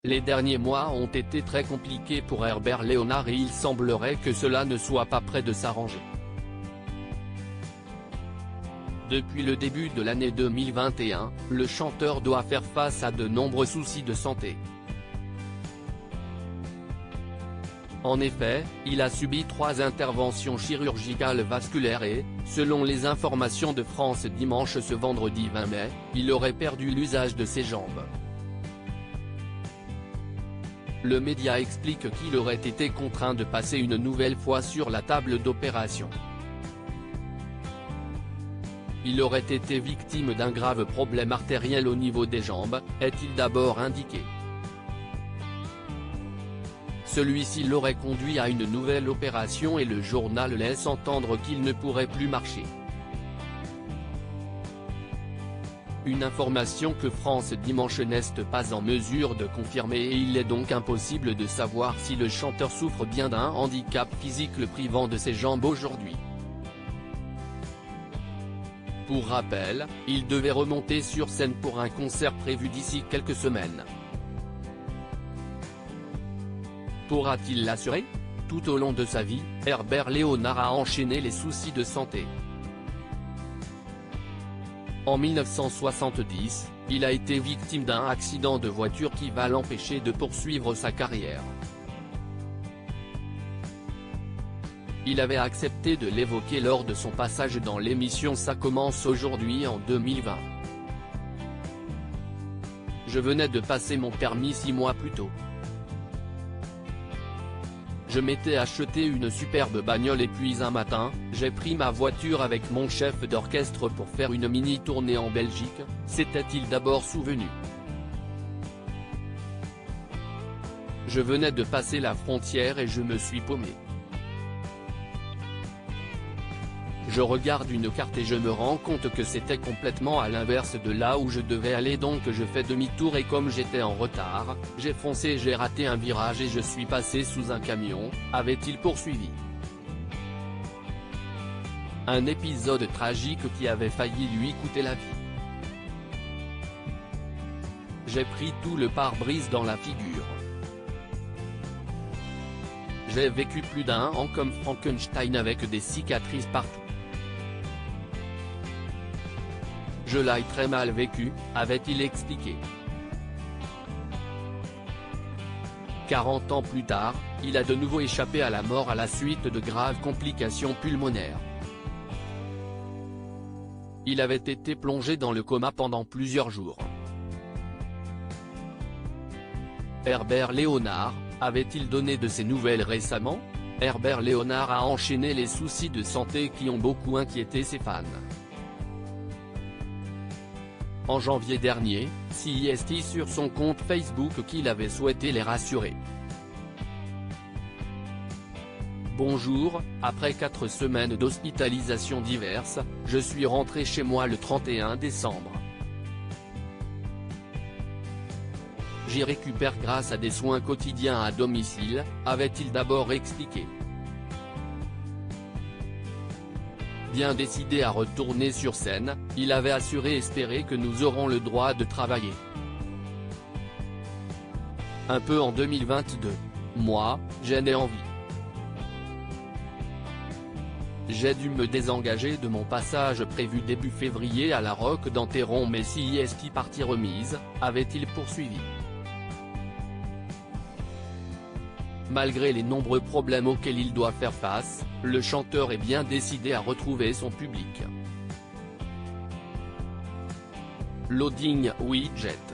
Les derniers mois ont été très compliqués pour Herbert Léonard et il semblerait que cela ne soit pas près de s'arranger. Depuis le début de l'année 2021, le chanteur doit faire face à de nombreux soucis de santé. En effet, il a subi 3 interventions chirurgicales vasculaires et, selon les informations de France Dimanche ce vendredi 20 mai, il aurait perdu l'usage de ses jambes. Le média explique qu'il aurait été contraint de passer une nouvelle fois sur la table d'opération. Il aurait été victime d'un grave problème artériel au niveau des jambes, est-il d'abord indiqué. Celui-ci l'aurait conduit à une nouvelle opération et le journal laisse entendre qu'il ne pourrait plus marcher. Une information que France Dimanche n'est pas en mesure de confirmer et il est donc impossible de savoir si le chanteur souffre bien d'un handicap physique le privant de ses jambes aujourd'hui. Pour rappel, il devait remonter sur scène pour un concert prévu d'ici quelques semaines. Pourra-t-il l'assurer ? Tout au long de sa vie, Herbert Léonard a enchaîné les soucis de santé. En 1970, il a été victime d'un accident de voiture qui va l'empêcher de poursuivre sa carrière. Il avait accepté de l'évoquer lors de son passage dans l'émission Ça commence aujourd'hui en 2020. Je venais de passer mon permis 6 mois plus tôt. Je m'étais acheté une superbe bagnole et puis un matin, j'ai pris ma voiture avec mon chef d'orchestre pour faire une mini-tournée en Belgique, s'était-il d'abord souvenu. Je venais de passer la frontière et je me suis paumé. Je regarde une carte et je me rends compte que c'était complètement à l'inverse de là où je devais aller donc je fais demi-tour et comme j'étais en retard, j'ai foncé, j'ai raté un virage et je suis passé sous un camion, avait-il poursuivi. Un épisode tragique qui avait failli lui coûter la vie. J'ai pris tout le pare-brise dans la figure. J'ai vécu plus d'un an comme Frankenstein avec des cicatrices partout. Je l'ai très mal vécu, avait-il expliqué. 40 ans plus tard, il a de nouveau échappé à la mort à la suite de graves complications pulmonaires. Il avait été plongé dans le coma pendant plusieurs jours. Herbert Léonard, avait-il donné de ses nouvelles récemment ? Herbert Léonard a enchaîné les soucis de santé qui ont beaucoup inquiété ses fans. En janvier dernier, CIST sur son compte Facebook qu'il avait souhaité les rassurer. Bonjour, après 4 semaines d'hospitalisation diverses, je suis rentré chez moi le 31 décembre. J'y récupère grâce à des soins quotidiens à domicile, avait-il d'abord expliqué. Bien décidé à retourner sur scène, il avait assuré espérer que nous aurons le droit de travailler. Un peu en 2022. Moi, j'en ai envie. J'ai dû me désengager de mon passage prévu début février à la Roque d'Enterron mais CIST partie remise, avait-il poursuivi. Malgré les nombreux problèmes auxquels il doit faire face, le chanteur est bien décidé à retrouver son public. Loading Widget.